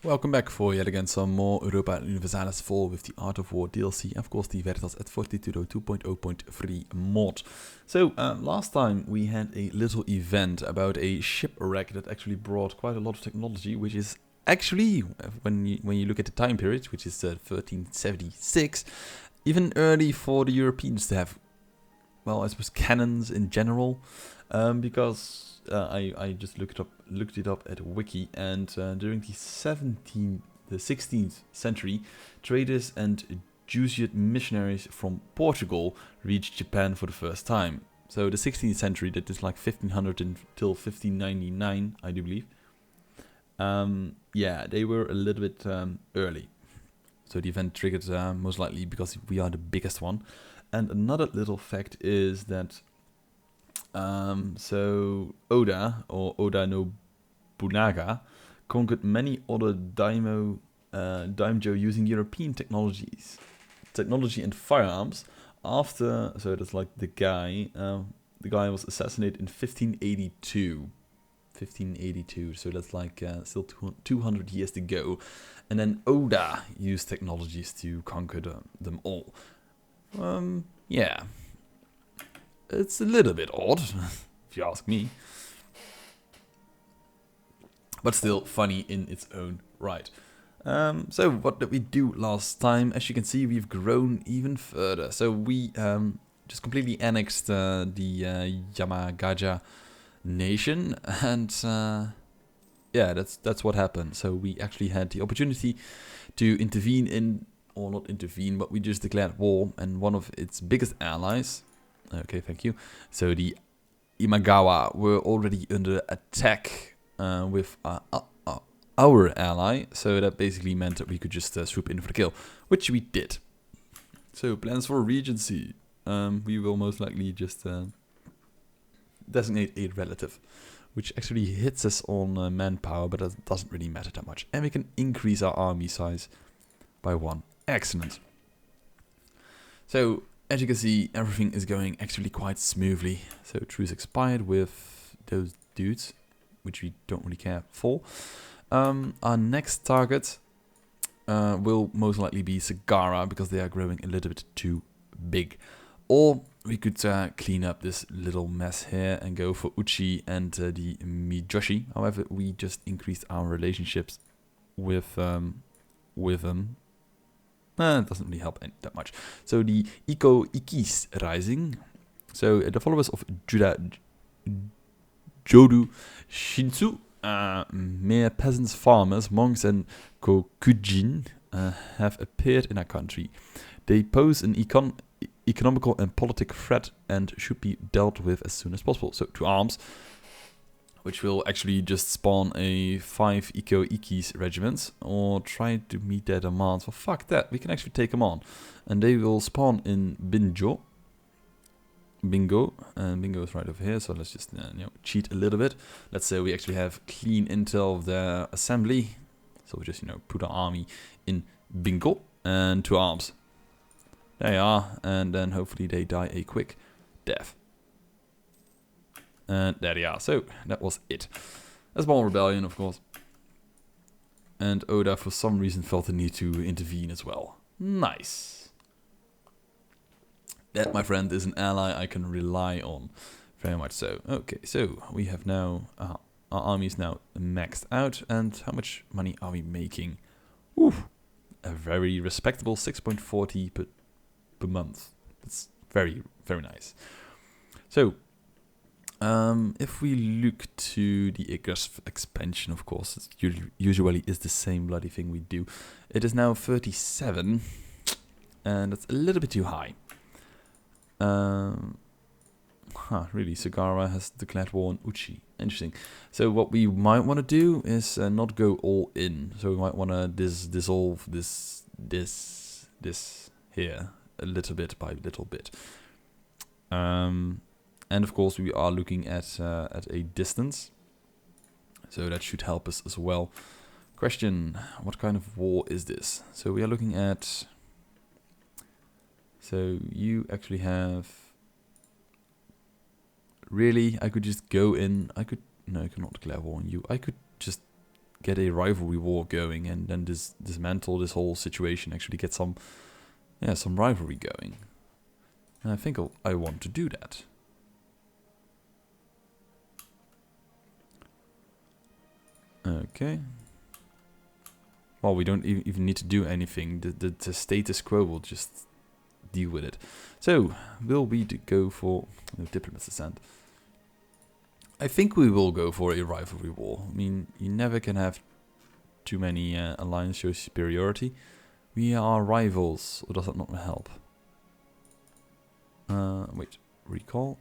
Welcome back for yet again some more Europa Universalis 4 with the Art of War DLC, and of course the Veritas at Fortitudo 2.0.3 mod. So last time we had a little event about a shipwreck that actually brought quite a lot of technology, which is actually, when you look at the time period, which is 1376, even early for the Europeans to have, well, I suppose cannons in general, because I just looked it up at Wiki, and during the 16th century, traders and Jesuit missionaries from Portugal reached Japan for the first time. So the 16th century, that is like 1500 until 1599, I do believe. Yeah, they were a little bit early. So the event triggered most likely because we are the biggest one. And another little fact is that so Oda, or Oda Nobunaga, conquered many other daimyo using European technology and firearms after, so that's like the guy was assassinated in 1582, so that's like still 200 years to go, and then Oda used technologies to conquer them all. Yeah. It's a little bit odd, if you ask me. But still funny in its own right. So what did we do last time? As you can see, we've grown even further. So we just completely annexed the Yamagaja nation, and yeah, that's what happened. So we actually had the opportunity to intervene in, or not intervene, but we just declared war, and one of its biggest allies. Okay, thank you. So the Imagawa were already under attack with our ally, so that basically meant that we could just swoop in for the kill, which we did. So plans for regency. We will most likely just designate a relative, which actually hits us on manpower, but that doesn't really matter that much. And we can increase our army size by 1. Excellent. So as you can see, everything is going actually quite smoothly. So truce expired with those dudes, which we don't really care for. Our next target will most likely be Sagara, because they are growing a little bit too big. Or we could clean up this little mess here and go for Uchi and the Mijoshi. However, we just increased our relationships with them. It doesn't really help that much. So the Iko-Ikis rising. So the followers of Jodu Shinsu, mere peasants, farmers, monks, and Kokujin have appeared in our country. They pose an economical and political threat and should be dealt with as soon as possible. So to arms, which will actually just spawn a 5 Iko-Ikis regiments, or try to meet their demands. Well, fuck that, we can actually take them on. And they will spawn in Bingo, and Bingo is right over here, so let's just cheat a little bit. Let's say we actually have clean intel of their assembly, so we just put our army in Bingo, and to arms. There you are, and then hopefully they die a quick death. And there they are. So that was it. A small rebellion, of course. And Oda, for some reason, felt the need to intervene as well. Nice. That, my friend, is an ally I can rely on. Very much so. Okay, so we have now... our army is now maxed out. And how much money are we making? Ooh, a very respectable 6.40 per month. That's very, very nice. So... if we look to the aggressive expansion, of course, it usually is the same bloody thing we do. It is now 37, and that's a little bit too high. Really, Sagara has declared war on Uchi. Interesting. So what we might want to do is not go all in. So we might want to dissolve this here a little bit by little bit. And of course, we are looking at a distance, so that should help us as well. Question: what kind of war is this? So we are looking at. So you actually have. Really, I could just go in. No, I cannot declare war on you. I could just get a rivalry war going and then dismantle this whole situation. Actually get some rivalry going. And I think I want to do that. Okay. Well, we don't even need to do anything. The status quo will just deal with it. So, will we go for... No, diplomats descent. I think we will go for a rivalry war. I mean, you never can have too many alliance show superiority. We are rivals, or does that not help? Wait, recall.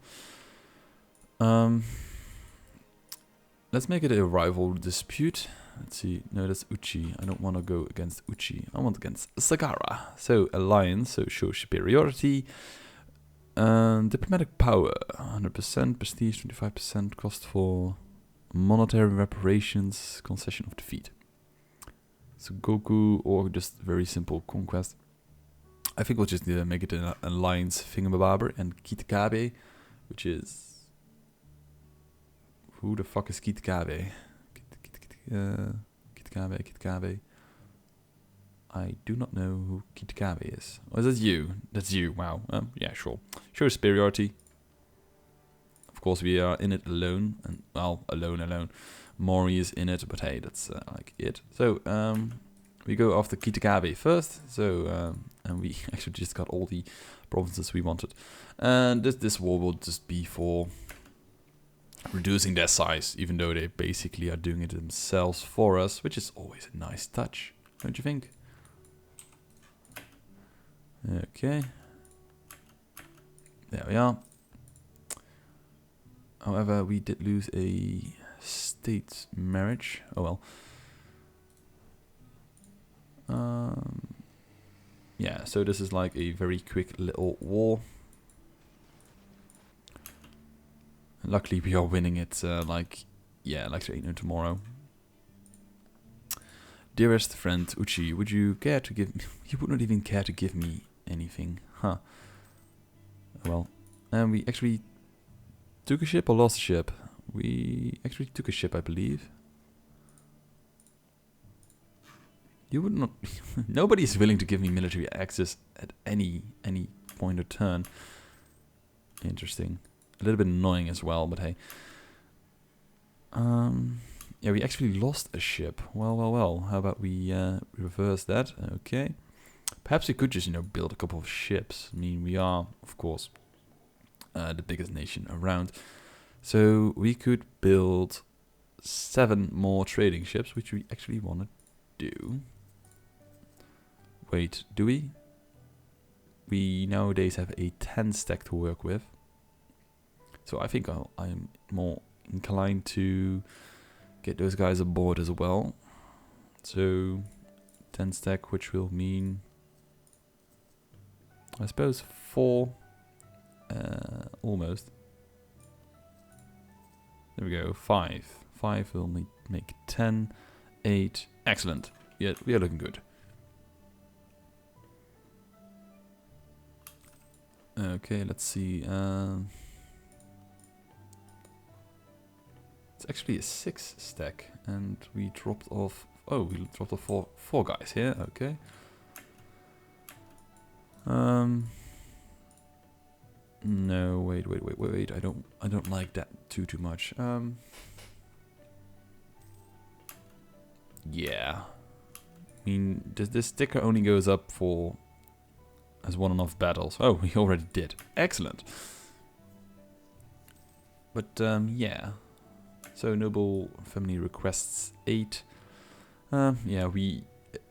Let's make it a rival dispute. Let's see. No, that's Uchi. I don't want to go against Uchi. I want against Sagara. So, alliance, so show superiority. Diplomatic power, 100%. Prestige, 25%. Cost for monetary reparations, concession of defeat. So, Goku, or just very simple conquest. I think we'll just make it an alliance thingamabob, and Kitakabe, which is... Who the fuck is Kitakabe? Kitakabe. I do not know who Kitakabe is. Oh, is that you? That's you. Wow. Yeah, sure. Show superiority. Of course, we are in it alone. And well, alone. Mori is in it, but hey, that's like it. So, we go after Kitakabe first. So, and we actually just got all the provinces we wanted. And this war will just be for reducing their size, even though they basically are doing it themselves for us, which is always a nice touch, don't you think? Okay. There we are. However, we did lose a state marriage. Oh well. Yeah, so this is like a very quick little war. Luckily, we are winning it like there ain't no tomorrow. Dearest friend Uchi, would you care to give me... You would not even care to give me anything. Huh. Well, and we actually took a ship or lost a ship? We actually took a ship, I believe. You would not... Nobody is willing to give me military access at any point or turn. Interesting. A little bit annoying as well, but hey. Yeah, we actually lost a ship. Well. How about we reverse that? Okay. Perhaps we could just, build a couple of ships. I mean, we are, of course, the biggest nation around. So we could build 7 more trading ships, which we actually want to do. Wait, do we? We nowadays have a 10 stack to work with. So I think I'm more inclined to get those guys aboard as well. So 10 stack, which will mean, I suppose, 4, almost. There we go, 5. 5 will make 10, 8, excellent. Yeah, we are looking good. Okay, let's see. It's actually a 6 stack, and we dropped off. Oh, we dropped off 4 guys here. Okay. No, wait. I don't like that too much. Yeah. I mean, this sticker only goes up for as won enough battles. Oh, we already did. Excellent. But yeah. So noble family requests 8. Yeah,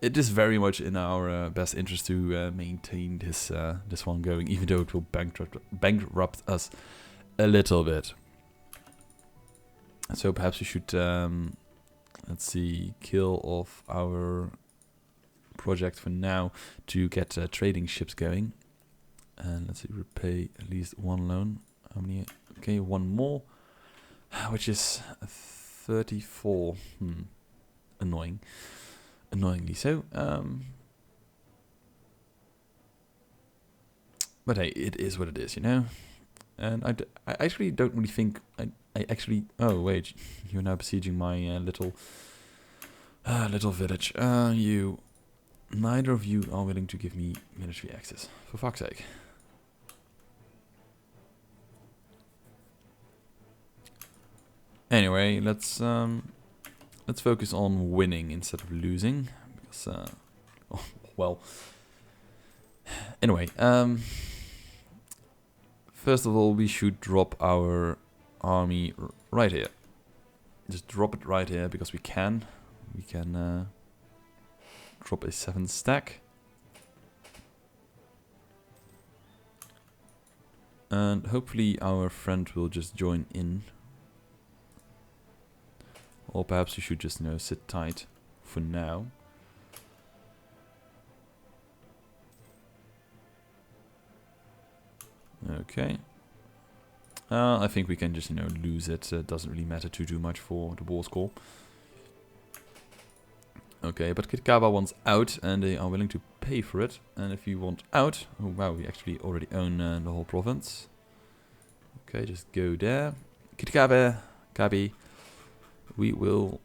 it is very much in our best interest to maintain this one going, even though it will bankrupt us a little bit. So perhaps we should let's see, kill off our project for now to get trading ships going. And let's see, repay at least 1 loan. How many? Okay, 1 more. Which is 34. Annoyingly so. But hey, it is what it is, And I actually don't really think I actually... Oh, wait. You're now besieging my little Little village. Neither of you are willing to give me military access. For fuck's sake. Anyway, let's focus on winning instead of losing, because oh, well. Anyway, first of all, we should drop our army right here. Just drop it right here because we can. We can drop a 7 stack. And hopefully our friend will just join in. Or perhaps we should just, you know, sit tight for now. Okay. I think we can just, you know, lose it. It doesn't really matter too much for the war score. Okay, but Kitgawa wants out, and they are willing to pay for it. And if you want out, oh wow, we actually already own the whole province. Okay, just go there. Kitgawa, Gabi, we will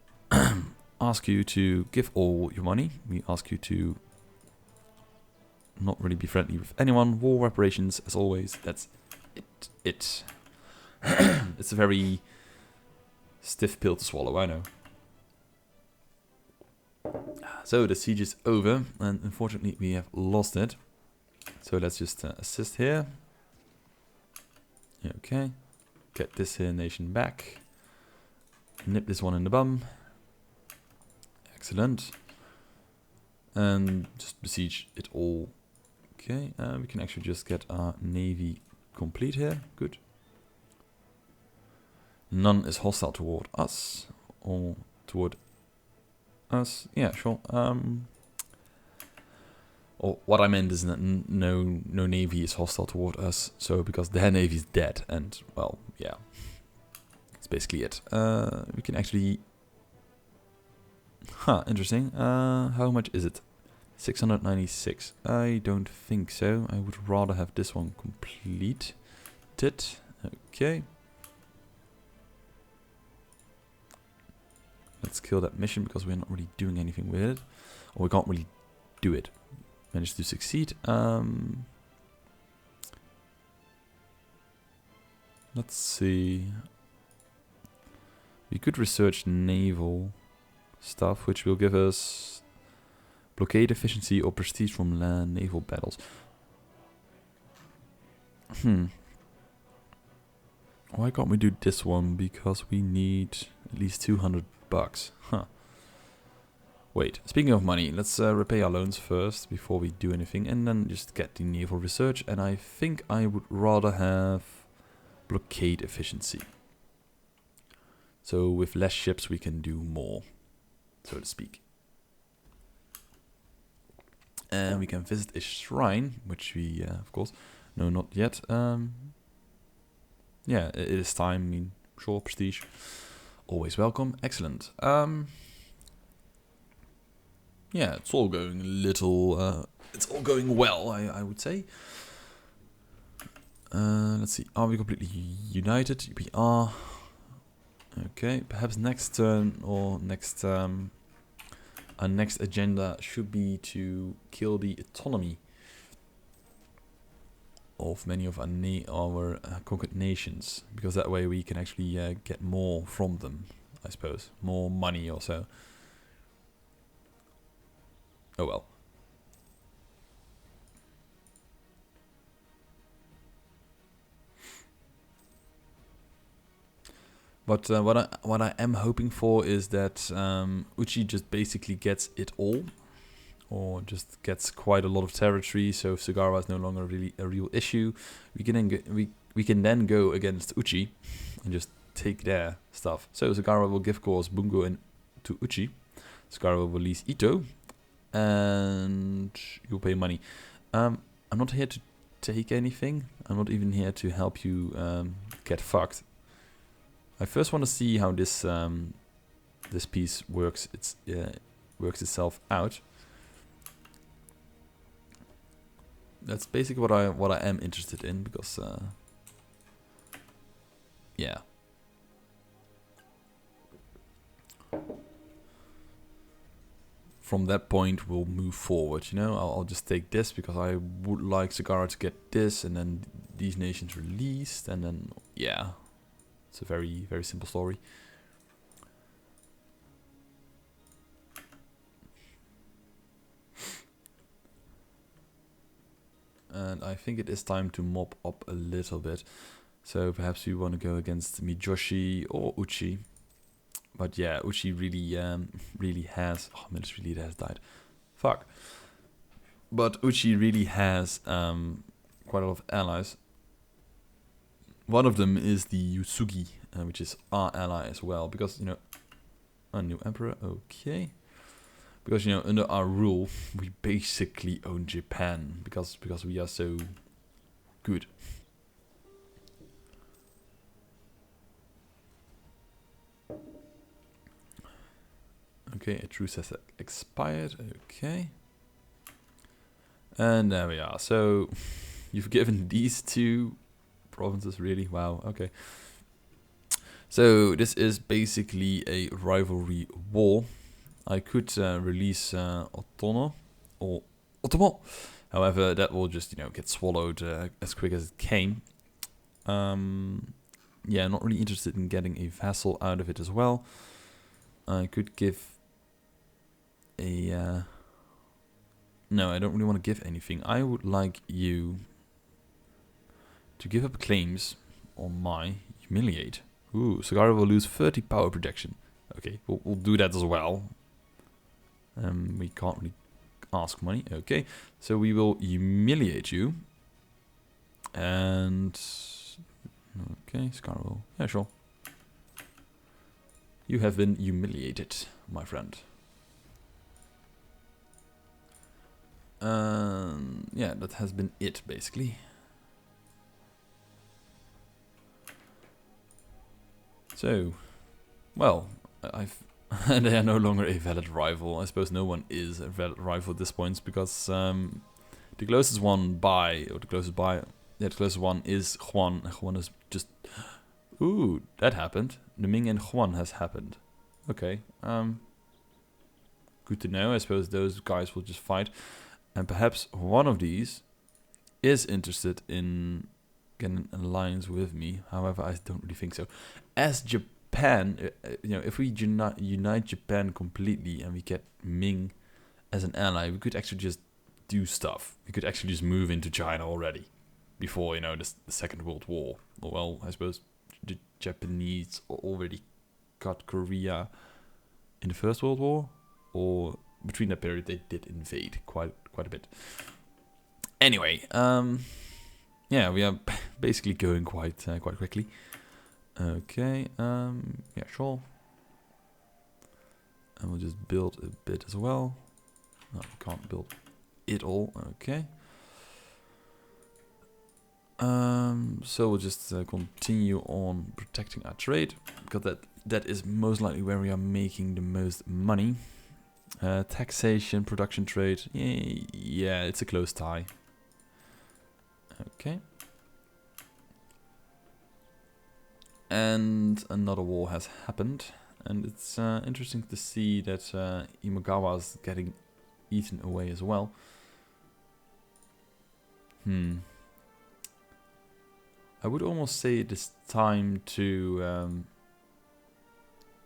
ask you to give all your money. We ask you to not really be friendly with anyone. War reparations, as always. That's it. It's a very stiff pill to swallow, I know. So the siege is over, and unfortunately we have lost it. So let's just assist here. Okay. Get this here nation back. Nip this one in the bum. Excellent. And just besiege it all. Okay, we can actually just get our navy complete here. Good. None is hostile toward us. Or toward us. Yeah, sure. Or what I meant is that no navy is hostile toward us. So because their navy is dead. And, well, yeah. That's basically it. We can actually... Huh, interesting. How much is it? 696. I don't think so. I would rather have this one completed. Okay. Let's kill that mission because we're not really doing anything with it. Or we can't really do it. Managed to succeed. Let's see. We could research naval stuff, which will give us blockade efficiency or prestige from land naval battles. Why can't we do this one? Because we need at least 200 bucks. Huh. Wait, speaking of money, let's repay our loans first before we do anything, and then just get the naval research. And I think I would rather have blockade efficiency. So with less ships we can do more, so to speak. And we can visit a shrine, which we, of course, no, not yet. Yeah, it is time. I mean, sure, prestige, always welcome. Excellent. Yeah, it's all going a little. It's all going well, I would say. Let's see. Are we completely united? We are. Okay, perhaps next turn or next. Our next agenda should be to kill the autonomy of many of our conquered nations, because that way we can actually get more from them, I suppose. More money also. Oh well. But what I am hoping for is that Uchi just basically gets it all, or just gets quite a lot of territory. So if Sugara is no longer really a real issue, we can then go against Uchi and just take their stuff. So Sugara will give course Bungo and to Uchi. Sugara will release Ito, and you'll pay money. I'm not here to take anything. I'm not even here to help you get fucked. I first want to see how this this piece works. Works itself out. That's basically what I am interested in, because yeah. from that point we'll move forward. You know, I'll just take this because I would like Sagara to get this, and then these nations released, and then yeah, it's a very, very simple story. And I think it is time to mop up a little bit. So perhaps we want to go against Mijoshi or Uchi. But yeah, Uchi really really has... Oh, military leader has died. Fuck. But Uchi really has quite a lot of allies. One of them is the Yusugi, which is our ally as well. Because, you know... A new emperor, okay. Because, you know, under our rule, we basically own Japan. Because we are so good. Okay, a truce has expired. Okay. And there we are. So, you've given these two provinces, really? Wow, okay. So, this is basically a rivalry war. I could release Ottono or Ottomo. However, that will just, you know, get swallowed as quick as it came. Yeah, not really interested in getting a vassal out of it as well. I could give a... no, I don't really want to give anything. I would like you to give up claims on my humiliate. Ooh, Sagara will lose 30 power projection. Okay, we'll do that as well. We can't really ask money. Okay, so we will humiliate you. And... okay, Sagara will... yeah, sure. You have been humiliated, my friend. Yeah, that has been it, basically. So, well, they are no longer a valid rival. I suppose no one is a valid rival at this point, because the closest one the closest one is Juan. Juan is just... ooh, that happened. The Ming and Juan has happened. Okay, good to know. I suppose those guys will just fight. And perhaps one of these is interested in getting an alliance with me. However, I don't really think so. As Japan, you know, if we unite Japan completely and we get Ming as an ally, we could actually just do stuff. We could actually just move into China already. Before, you know, the Second World War. Well, I suppose the Japanese already got Korea in the First World War. Or between that period, they did invade quite a bit. Anyway, yeah, we are basically going quite quickly. Okay, yeah, sure. And we'll just build a bit as well. No, we can't build it all. Okay. So we'll just continue on protecting our trade, because that is most likely where we are making the most money. Taxation, production trade, yeah, it's a close tie. Okay. And another war has happened, and it's interesting to see that Imagawa is getting eaten away as well. I would almost say it is time to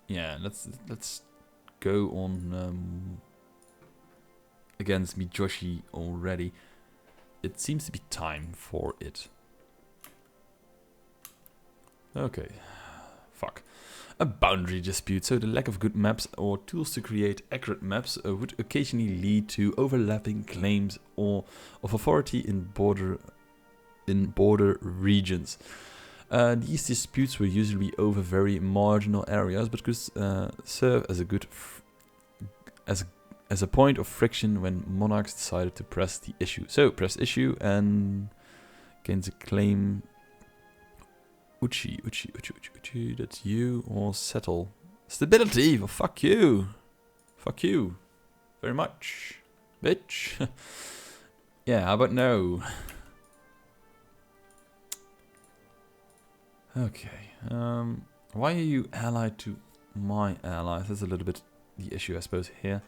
yeah, let's go on against Mijoshi already. It seems to be time for it. Okay, fuck. A boundary dispute. So the lack of good maps or tools to create accurate maps would occasionally lead to overlapping claims or of authority in border regions. These disputes were usually over very marginal areas, but could serve as a good as a point of friction when monarchs decided to press the issue. So press issue and gains a claim. Uchi, that's you, or settle. Stability, well, fuck you. Fuck you. Very much. Bitch. Yeah, how about no? Okay, why are you allied to my allies? That's a little bit the issue, I suppose, here.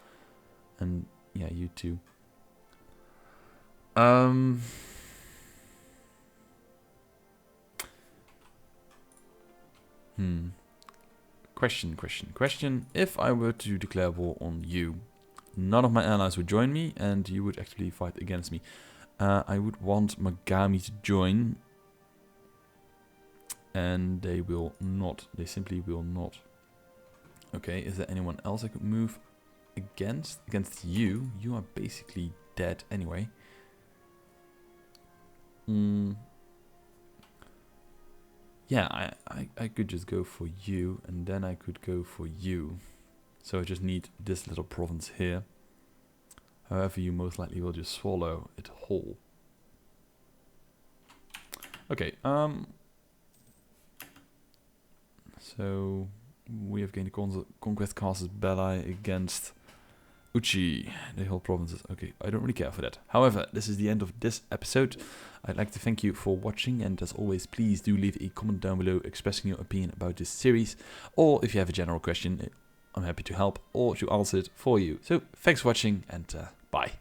And yeah, you too. Question. If I were to declare war on you, none of my allies would join me, and you would actually fight against me. I would want Magami to join, and they will not. They simply will not. Okay, is there anyone else I could move against? Against you? You are basically dead anyway. Yeah, I could just go for you, and then I could go for you. So I just need this little province here. However, you most likely will just swallow it whole. Okay, so we have gained the Conquest Castles Belli against Uchi, the whole provinces. Okay, I don't really care for that. However, this is the end of this episode. I'd like to thank you for watching, and as always, please do leave a comment down below expressing your opinion about this series, or if you have a general question, I'm happy to help or to answer it for you. So, thanks for watching, and bye.